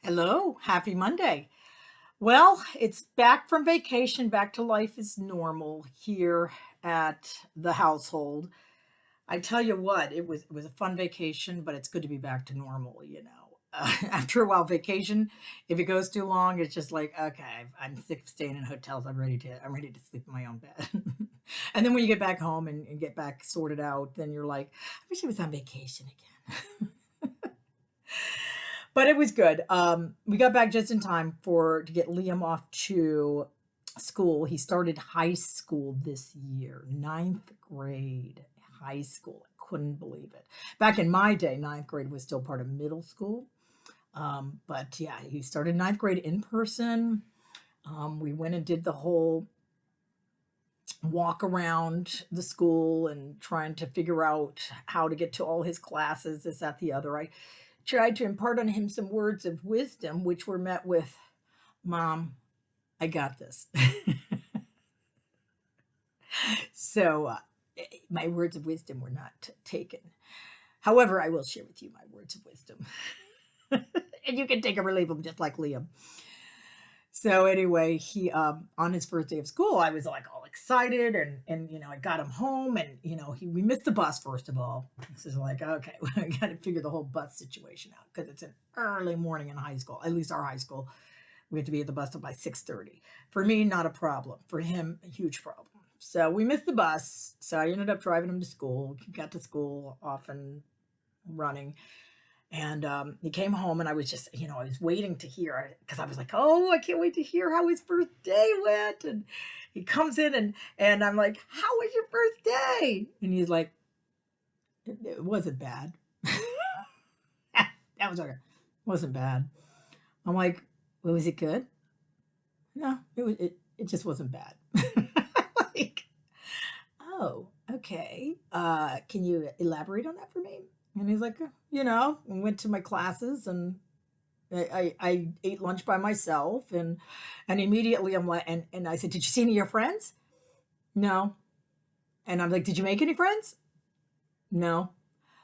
Hello, happy Monday. Well, it's back from vacation, back to life as normal here at the household. I tell you what, it was a fun vacation, but it's good to be back to normal. After a while, vacation, if it goes too long, it's just like, okay, I'm sick of staying in hotels. I'm ready to sleep in my own bed. And then when you get back home and get back sorted out, then you're like, I wish I was on vacation again. But it was good. We got back just in time for to get Liam off to school. He started high school this year, ninth grade, high school. I couldn't believe it. Back in my day, ninth grade was still part of middle school. But yeah, he started ninth grade in person. We went and did the whole walk around the school and trying to figure out how to get to all his classes, this, that, the other. I tried to impart on him some words of wisdom, which were met with, Mom, I got this. So my words of wisdom were not taken. However, I will share with you my words of wisdom. And you can take them or leave them just like Liam. So anyway, he on his first day of school, I was like all excited and I got him home and we missed the bus first of all. This is like, okay, I got to figure the whole bus situation out because it's an early morning in high school. At least our high school, we had to be at the bus stop by 6:30. For me, not a problem. For him, a huge problem. So we missed the bus. So I ended up driving him to school. He got to school off and running. And he came home, and I was just, I was waiting to hear because I was like, oh, I can't wait to hear how his first day went. And he comes in, and I'm like, how was your first day? And he's like, it wasn't bad. That was okay. Wasn't bad. I'm like, well, was it good? No, it just wasn't bad. Like, oh, okay. Can you elaborate on that for me? And he's like, I went to my classes and I ate lunch by myself and immediately I'm like and I said, did you see any of your friends? No. And I'm like, did you make any friends? No.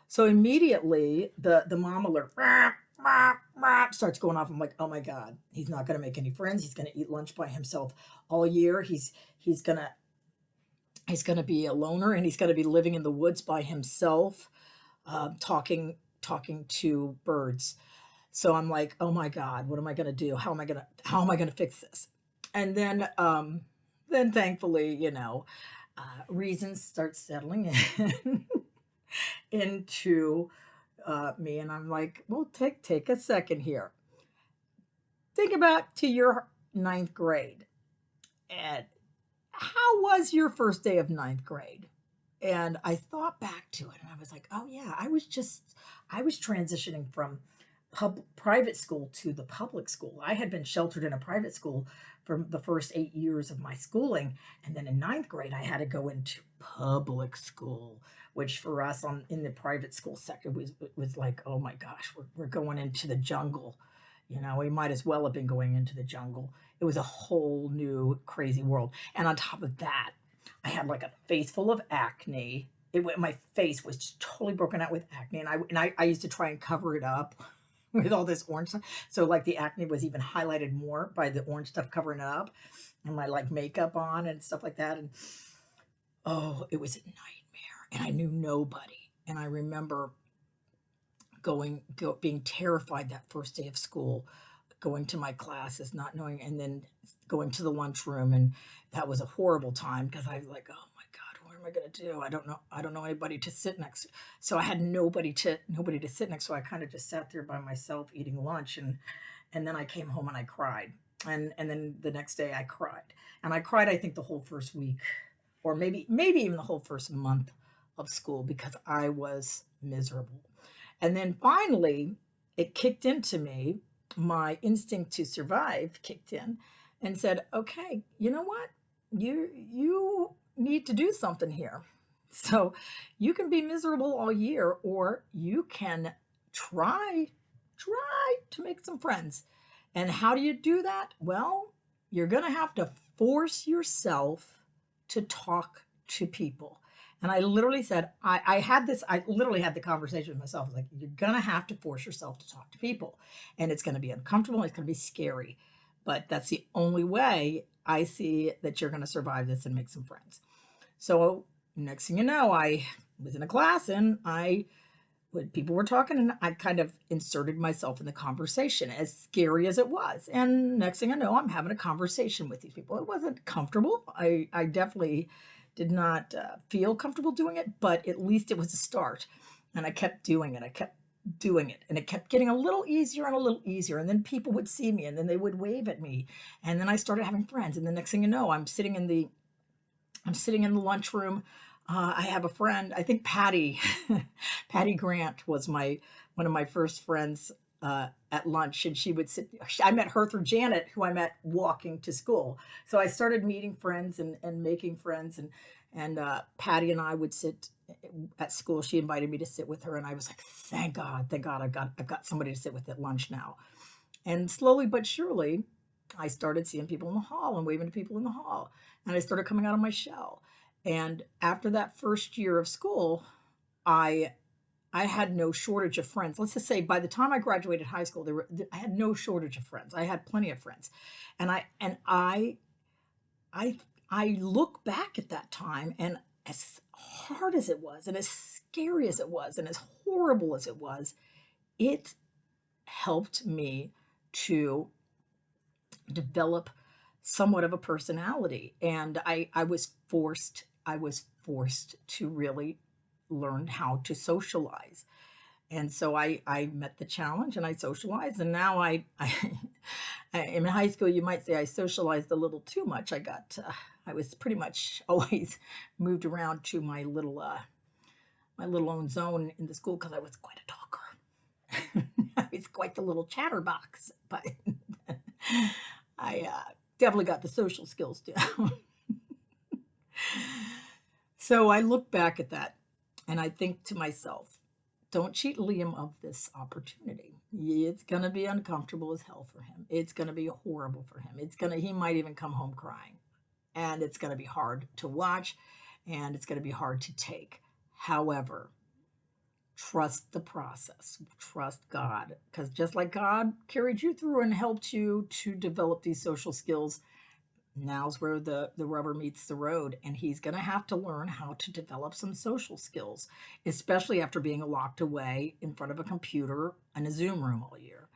So immediately the mom alert starts going off. I'm like, oh my God, he's not gonna make any friends. He's gonna eat lunch by himself all year. He's gonna be a loner and he's gonna be living in the woods by himself, talking to birds. So I'm like, oh my God, what am I gonna do? How am I gonna fix this? And then thankfully, reasons start settling in into me, and I'm like, well, take a second here. Think about to your ninth grade, and how was your first day of ninth grade? And I thought back to it, and I was like, oh yeah, I was transitioning from private school to the public school. I had been sheltered in a private school for the first 8 years of my schooling, and then in ninth grade, I had to go into public school, which for us on in the private school sector was like, oh my gosh, we're going into the jungle. We might as well have been going into the jungle. It was a whole new crazy world, and on top of that, I had like a face full of acne. My face was just totally broken out with acne, and I used to try and cover it up with all this orange stuff. So like the acne was even highlighted more by the orange stuff covering it up, and my like makeup on and stuff like that. And oh, it was a nightmare, and I knew nobody. And I remember being terrified that first day of school, going to my classes, not knowing, and then going to the lunchroom, and that was a horrible time because I was like, oh my God, what am I going to do? I don't know anybody to sit next to. So I had nobody to sit next. So I kind of just sat there by myself eating lunch, and then I came home and I cried, and then the next day I cried, and I cried I think the whole first week, or maybe even the whole first month of school because I was miserable. And then finally, it kicked into me. My instinct to survive kicked in and said, okay, you know what? You need to do something here. So you can be miserable all year, or you can try to make some friends. And how do you do that? Well, you're going to have to force yourself to talk to people. And I literally said, I had this, I literally had the conversation with myself. I was like, you're going to have to force yourself to talk to people. And it's going to be uncomfortable. And it's going to be scary. But that's the only way I see that you're going to survive this and make some friends. So next thing you know, I was in a class and when people were talking, and I kind of inserted myself in the conversation, as scary as it was. And next thing I know, I'm having a conversation with these people. It wasn't comfortable. I definitely did not feel comfortable doing it, but at least it was a start. And I kept doing it. I kept doing it, and it kept getting a little easier and a little easier. And then people would see me, and then they would wave at me, and then I started having friends. And the next thing you know, I'm sitting in the lunchroom. I have a friend, I think Patty, Patty Grant was one of my first friends at lunch, and she would sit. I met her through Janet, who I met walking to school. So I started meeting friends and making friends, and Patty and I would sit at school. She invited me to sit with her, and I was like, thank God, I've got somebody to sit with at lunch now. And slowly but surely, I started seeing people in the hall and waving to people in the hall. And I started coming out of my shell. And after that first year of school, I I had no shortage of friends. Let's just say by the time I graduated high school, I had no shortage of friends. I had plenty of friends. And I I look back at that time, and as hard as it was and as scary as it was and as horrible as it was, it helped me to develop somewhat of a personality. And I was forced to really learn how to socialize. And so I met the challenge and I socialized, and now in high school you might say I socialized a little too much. I was pretty much always moved around to my little own zone in the school because I was quite a talker. I was quite the little chatterbox, but I definitely got the social skills down. So I look back at that and I think to myself, don't cheat Liam of this opportunity. It's going to be uncomfortable as hell for him. It's going to be horrible for him. He might even come home crying, and it's going to be hard to watch, and it's going to be hard to take. However, trust the process, trust God, because just like God carried you through and helped you to develop these social skills, now's where the rubber meets the road, and he's going to have to learn how to develop some social skills, especially after being locked away in front of a computer in a Zoom room all year.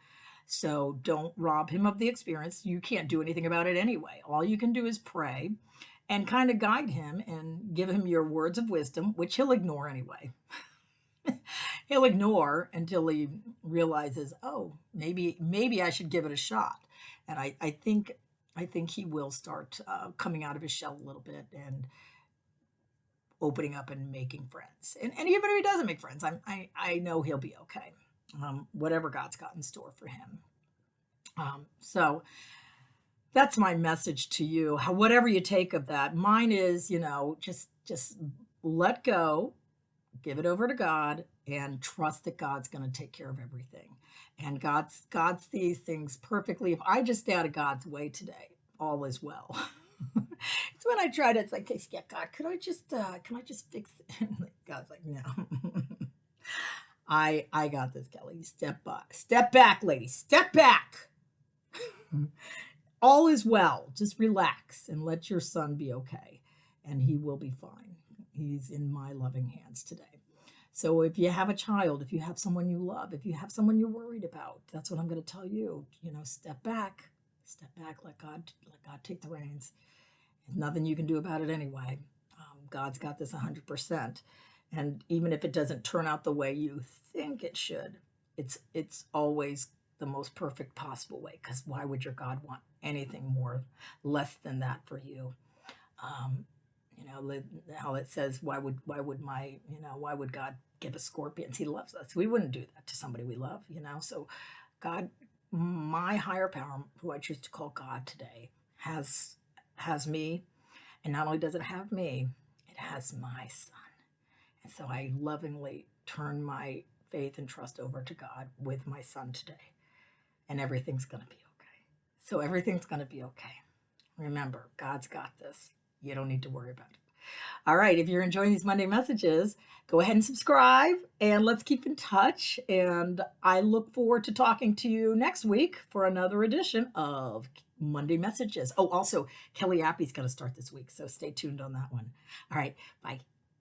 So don't rob him of the experience. You can't do anything about it anyway. All you can do is pray and kind of guide him and give him your words of wisdom, which he'll ignore anyway. He'll ignore until he realizes, oh, maybe I should give it a shot. And I think he will start coming out of his shell a little bit and opening up and making friends. And even if he doesn't make friends, I know he'll be okay. Whatever God's got in store for him. So that's my message to you. Whatever you take of that, mine is, just let go, give it over to God, and trust that God's going to take care of everything. And God sees things perfectly. If I just stay out of God's way today, all is well. It's when I try to, it's like, yeah, God, can I just fix it? God's like, no. I got this, Kelly. Step back, lady. Step back. All is well. Just relax and let your son be okay, and he will be fine. He's in my loving hands today. So if you have a child, if you have someone you love, if you have someone you're worried about, that's what I'm going to tell you. Step back, let God take the reins. There's nothing you can do about it anyway. God's got this 100%. And even if it doesn't turn out the way you think it should, it's always the most perfect possible way. Because why would your God want anything less than that for you? How it says, why would God give us scorpions? He loves us. We wouldn't do that to somebody we love. So God, my higher power, who I choose to call God today, has me. And not only does it have me, it has my son. And so I lovingly turn my faith and trust over to God with my son today. And everything's going to be okay. So everything's going to be okay. Remember, God's got this. You don't need to worry about it. All right, if you're enjoying these Monday messages, go ahead and subscribe and let's keep in touch. And I look forward to talking to you next week for another edition of Monday Messages. Oh, also, Kelly Appy's going to start this week, so stay tuned on that one. All right, bye.